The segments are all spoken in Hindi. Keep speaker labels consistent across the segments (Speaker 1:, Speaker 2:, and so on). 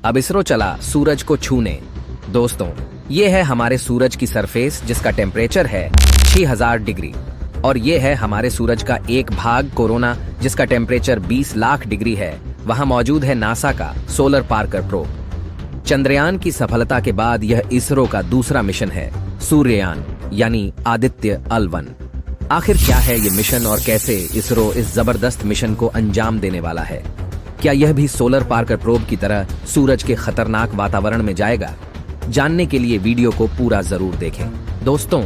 Speaker 1: अब इसरो चला सूरज को छूने। दोस्तों, ये है हमारे सूरज की सरफेस जिसका टेम्परेचर है 6000 डिग्री, और ये है हमारे सूरज का एक भाग कोरोना जिसका टेम्परेचर 20 लाख डिग्री है। वहां मौजूद है नासा का सोलर पार्कर प्रोब। चंद्रयान की सफलता के बाद यह इसरो का दूसरा मिशन है, सूर्ययान यानी आदित्य अल-1। आखिर क्या है ये मिशन और कैसे इसरो इस जबरदस्त मिशन को अंजाम देने वाला है? क्या यह भी सोलर पार्कर प्रोब की तरह सूरज के खतरनाक वातावरण में जाएगा? जानने के लिए वीडियो को पूरा जरूर देखें। दोस्तों,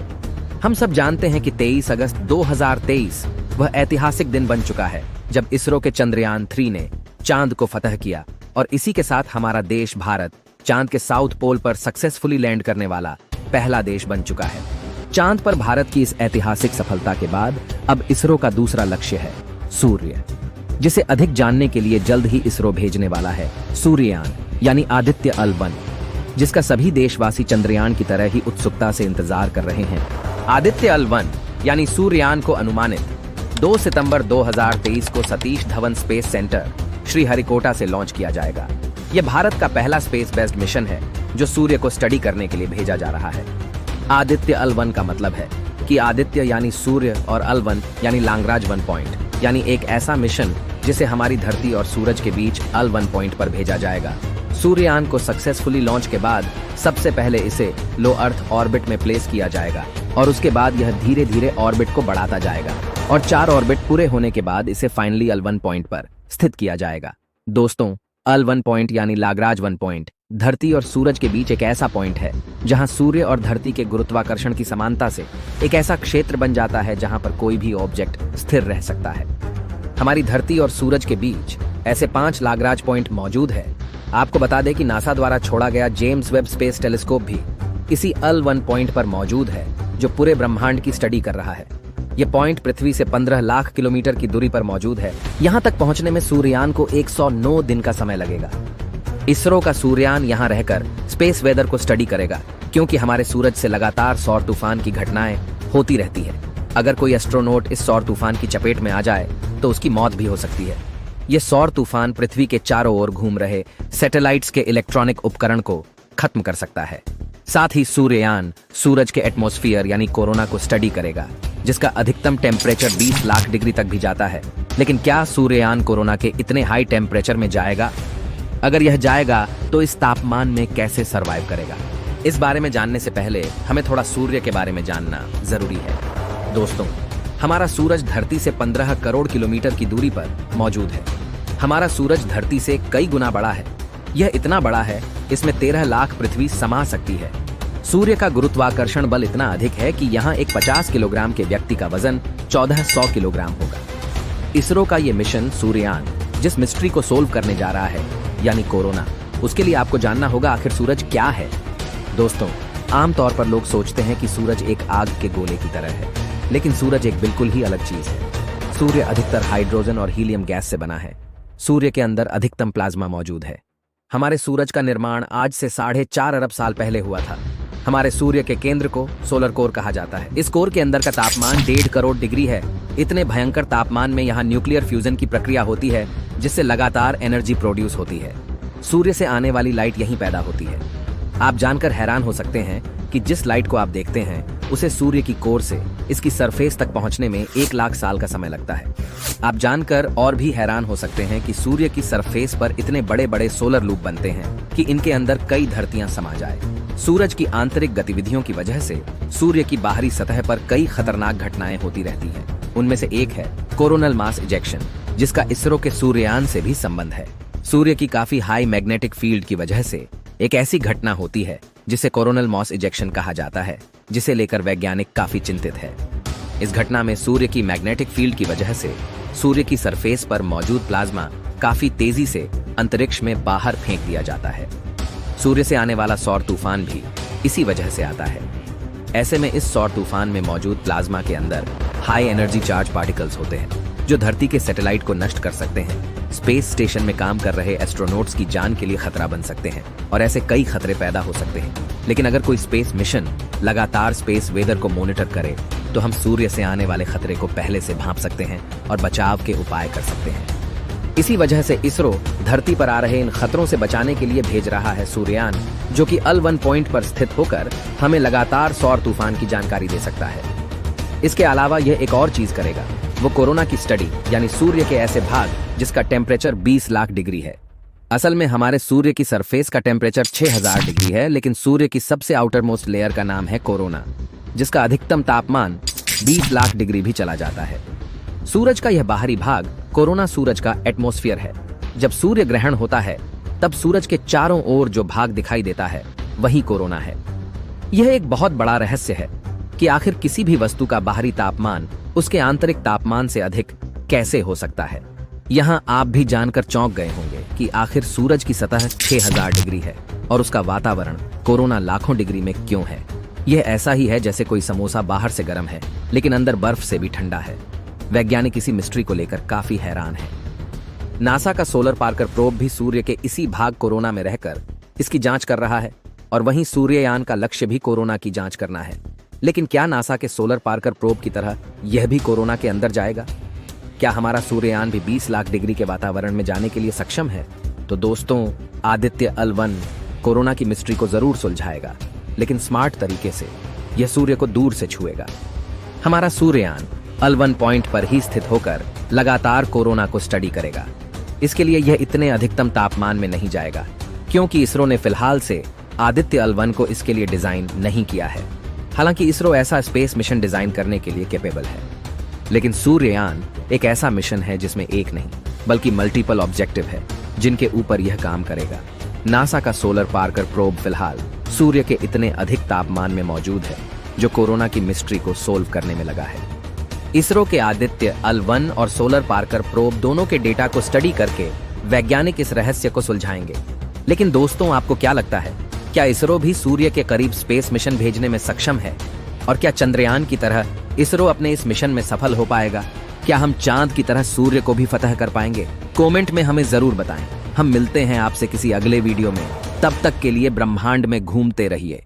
Speaker 1: हम सब जानते हैं कि 23 अगस्त 2023 वह ऐतिहासिक दिन बन चुका है जब इसरो के चंद्रयान 3 ने चांद को फतह किया, और इसी के साथ हमारा देश भारत चांद के साउथ पोल पर सक्सेसफुली लैंड करने वाला पहला देश बन चुका है। चांद पर भारत की इस ऐतिहासिक सफलता के बाद अब इसरो का दूसरा लक्ष्य है सूर्य, जिसे अधिक जानने के लिए जल्द ही इसरो भेजने वाला है सूर्ययान यानी आदित्य अल-1, जिसका सभी देशवासी चंद्रयान की तरह ही उत्सुकता से इंतजार कर रहे हैं। आदित्य अल-1 यानी सूर्ययान को अनुमानित 2 सितंबर 2023 को सतीश धवन स्पेस सेंटर श्रीहरिकोटा से लॉन्च किया जाएगा। यह भारत का पहला स्पेस बेस्ड मिशन है जो सूर्य को स्टडी करने के लिए भेजा जा रहा है। आदित्य अल-1 का मतलब है कि आदित्य यानी सूर्य और अल-1 यानी लांगराज 1 पॉइंट, यानी एक ऐसा मिशन जिसे हमारी धरती और सूरज के बीच अल-1 पॉइंट पर भेजा जाएगा। सूर्ययान को सक्सेसफुली लॉन्च के बाद सबसे पहले इसे लो अर्थ ऑर्बिट में प्लेस किया जाएगा, और उसके बाद यह धीरे धीरे ऑर्बिट को बढ़ाता जाएगा, और 4 ऑर्बिट पूरे होने के बाद इसे फाइनली अल-1 पॉइंट पर स्थित किया जाएगा। दोस्तों, अल-1 पॉइंट यानी लागराज 1 पॉइंट धरती और सूरज के बीच एक ऐसा पॉइंट है जहां सूर्य और धरती के गुरुत्वाकर्षण की समानता से एक ऐसा क्षेत्र बन जाता है जहां पर कोई भी ऑब्जेक्ट स्थिर रह सकता है। हमारी धरती और सूरज के बीच ऐसे 5 लागराज पॉइंट मौजूद है। आपको बता दें कि नासा द्वारा छोड़ा गया जेम्स वेब स्पेस टेलीस्कोप भी इसी अल-1 पॉइंट पर मौजूद है, जो पूरे ब्रह्मांड की स्टडी कर रहा है। यह पॉइंट पृथ्वी से 15 लाख किलोमीटर की दूरी पर मौजूद है। यहां तक पहुंचने में सूर्ययान को 109 दिन का समय लगेगा। इसरो का सूर्ययान यहां रहकर स्पेस वेदर को स्टडी करेगा, क्योंकि हमारे सूरज से लगातार सौर तूफान की घटनाएं होती रहती है। अगर कोई एस्ट्रोनॉट इस सौर तूफान की चपेट में आ जाए तो उसकी मौत भी हो सकती है। यह सौर तूफान पृथ्वी के चारों ओर घूम रहे सैटेलाइट्स के इलेक्ट्रॉनिक उपकरण को खत्म कर सकता है। साथ ही सूर्ययान सूरज के एटमॉस्फेयर यानी कोरोना को स्टडी करेगा, जिसका अधिकतम टेम्परेचर 20 लाख डिग्री तक भी जाता है। लेकिन क्या सूर्ययान कोरोना के इतने हाई टेम्परेचर में जाएगा? अगर यह जाएगा तो इस तापमान में कैसे सरवाइव करेगा? इस बारे में जानने से पहले हमें थोड़ा सूर्य के बारे में जानना जरूरी है। दोस्तों, हमारा सूरज धरती से 15 करोड़ किलोमीटर की दूरी पर मौजूद है। हमारा सूरज धरती से कई गुना बड़ा है। यह इतना बड़ा है, इसमें 13 लाख पृथ्वी समा सकती है। सूर्य का गुरुत्वाकर्षण बल इतना अधिक है कि यहाँ एक 50 किलोग्राम के व्यक्ति का वजन 1400 किलोग्राम होगा। इसरो का ये मिशन सूर्ययान जिस मिस्ट्री को सोल्व करने जा रहा है यानी कोरोना, उसके लिए आपको जानना होगा आखिर सूरज क्या है। दोस्तों, आमतौर पर लोग सोचते हैं कि सूरज एक आग के गोले की तरह है, लेकिन सूरज एक बिल्कुल ही अलग चीज है। सूर्य अधिकतर हाइड्रोजन और हीलियम गैस से बना है। सूर्य के अंदर अधिकतम प्लाज्मा मौजूद है। हमारे सूरज का निर्माण आज से 4.5 अरब साल पहले हुआ था। हमारे सूर्य के केंद्र को सोलर कोर कहा जाता है। इस कोर के अंदर का तापमान 1.5 करोड़ डिग्री है। इतने भयंकर तापमान में यहाँ न्यूक्लियर फ्यूजन की प्रक्रिया होती है, जिससे लगातार एनर्जी प्रोड्यूस होती है। सूर्य से आने वाली लाइट यहीं पैदा होती है। आप जानकर हैरान हो सकते हैं कि जिस लाइट को आप देखते हैं उसे सूर्य की कोर से इसकी सरफेस तक पहुंचने में 1 लाख साल का समय लगता है। आप जानकर और भी हैरान हो सकते हैं कि सूर्य की सरफेस पर इतने बड़े बड़े सोलर लूप बनते हैं कि इनके अंदर कई धरतियां समा जाए। सूरज की आंतरिक गतिविधियों की वजह से सूर्य की बाहरी सतह पर कई खतरनाक घटनाएं होती रहती हैं। उनमें से एक है कोरोनल मास इजेक्शन, जिसका इसरो के सूर्ययान से भी संबंध है। सूर्य की काफी हाई मैग्नेटिक फील्ड की वजह से एक ऐसी घटना होती है जिसे कोरोनल मास इजेक्शन कहा जाता है, जिसे लेकर वैज्ञानिक काफी चिंतित है। इस घटना में सूर्य की मैग्नेटिक फील्ड की वजह से सूर्य की सरफेस पर मौजूद प्लाज्मा काफी तेजी से अंतरिक्ष में बाहर फेंक दिया जाता है। सूर्य से आने वाला सौर तूफान भी इसी वजह से आता है। ऐसे में इस सौर तूफान में मौजूद प्लाज्मा के अंदर हाई एनर्जी चार्ज पार्टिकल्स होते हैं, जो धरती के सैटेलाइट को नष्ट कर सकते हैं। स्पेस स्टेशन में काम कर रहे एस्ट्रोनॉट्स की जान के लिए खतरा बन सकते हैं, और ऐसे कई खतरे पैदा हो सकते हैं। लेकिन अगर कोई स्पेस मिशन लगातार स्पेस वेदर को मॉनिटर करे तो हम सूर्य से आने वाले खतरे को पहले से भांप सकते हैं और बचाव के उपाय कर सकते हैं। इसी वजह से इसरो धरती पर आ रहे इन खतरों से बचाने के लिए भेज रहा है सूर्ययान, जो कि L1 पॉइंट पर स्थित होकर हमें लगातार सौर तूफान की जानकारी दे सकता है। इसके अलावा यह एक और चीज करेगा, वो कोरोना की स्टडी, यानी सूर्य के ऐसे भाग जिसका टेम्परेचर 20 लाख डिग्री है। असल में हमारे सूर्य की सरफेस का टेम्परेचर 6000 डिग्री है, लेकिन सूर्य की सबसे आउटर मोस्ट लेयर का नाम है कोरोना, जिसका अधिकतम तापमान 20 लाख डिग्री भी चला जाता है। सूरज का यह बाहरी भाग कोरोना सूरज का एटमॉस्फेयर है। जब सूर्य ग्रहण होता है तब सूरज के चारों ओर जो भाग दिखाई देता है वही कोरोना है। यह एक बहुत बड़ा रहस्य है कि आखिर किसी भी वस्तु का बाहरी तापमान उसके आंतरिक तापमान से अधिक कैसे हो सकता है। यहाँ आप भी जानकर चौंक गए होंगे कि आखिर सूरज की सतह 6000 डिग्री है और उसका वातावरण कोरोना लाखों डिग्री में क्यों है। यह ऐसा ही है जैसे कोई समोसा बाहर से गर्म है लेकिन अंदर बर्फ से भी ठंडा है। वैज्ञानिक इसी मिस्ट्री को लेकर काफी हैरान है। नासा का सोलर पार्कर प्रोब भी सूर्य के इसी भाग कोरोना में रहकर इसकी जांच कर रहा है और वहीं सूर्ययान का लक्ष्य भी कोरोना की जांच करना है। लेकिन क्या नासा के सोलर पार्कर प्रोब की तरह यह भी कोरोना के अंदर जाएगा? क्या हमारा सूर्ययान भी 20 लाख डिग्री के वातावरण में जाने के लिए सक्षम है? तो दोस्तों, आदित्य L1 कोरोना की मिस्ट्री को जरूर सुलझाएगा, लेकिन स्मार्ट तरीके से। यह सूर्य को दूर से छुएगा। हमारा सूर्ययान L1 पॉइंट पर ही स्थित होकर लगातार कोरोना को स्टडी करेगा। इसके लिए यह इतने अधिकतम तापमान में नहीं जाएगा, क्योंकि इसरो ने फिलहाल से आदित्य L1 को इसके लिए डिजाइन नहीं किया है। हालांकि इसरो ऐसा स्पेस मिशन डिजाइन करने के लिए कैपेबल है, लेकिन सूर्ययान एक ऐसा मिशन है जिसमें एक नहीं बल्कि मल्टीपल ऑब्जेक्टिव है जिनके ऊपर यह काम करेगा। नासा का सोलर पार्कर प्रोब फिलहाल सूर्य के इतने अधिक तापमान में मौजूद है जो कोरोना की मिस्ट्री को सोल्व करने में लगा है। इसरो के आदित्य L1 और सोलर पार्कर प्रोब दोनों के डेटा को स्टडी करके वैज्ञानिक इस रहस्य को सुलझाएंगे। लेकिन दोस्तों, आपको क्या लगता है, क्या इसरो भी सूर्य के करीब स्पेस मिशन भेजने में सक्षम है? और क्या चंद्रयान की तरह इसरो अपने इस मिशन में सफल हो पाएगा? क्या हम चांद की तरह सूर्य को भी फतह कर पाएंगे? कमेंट में हमें जरूर बताएं। हम मिलते हैं आपसे किसी अगले वीडियो में। तब तक के लिए ब्रह्मांड में घूमते रहिए।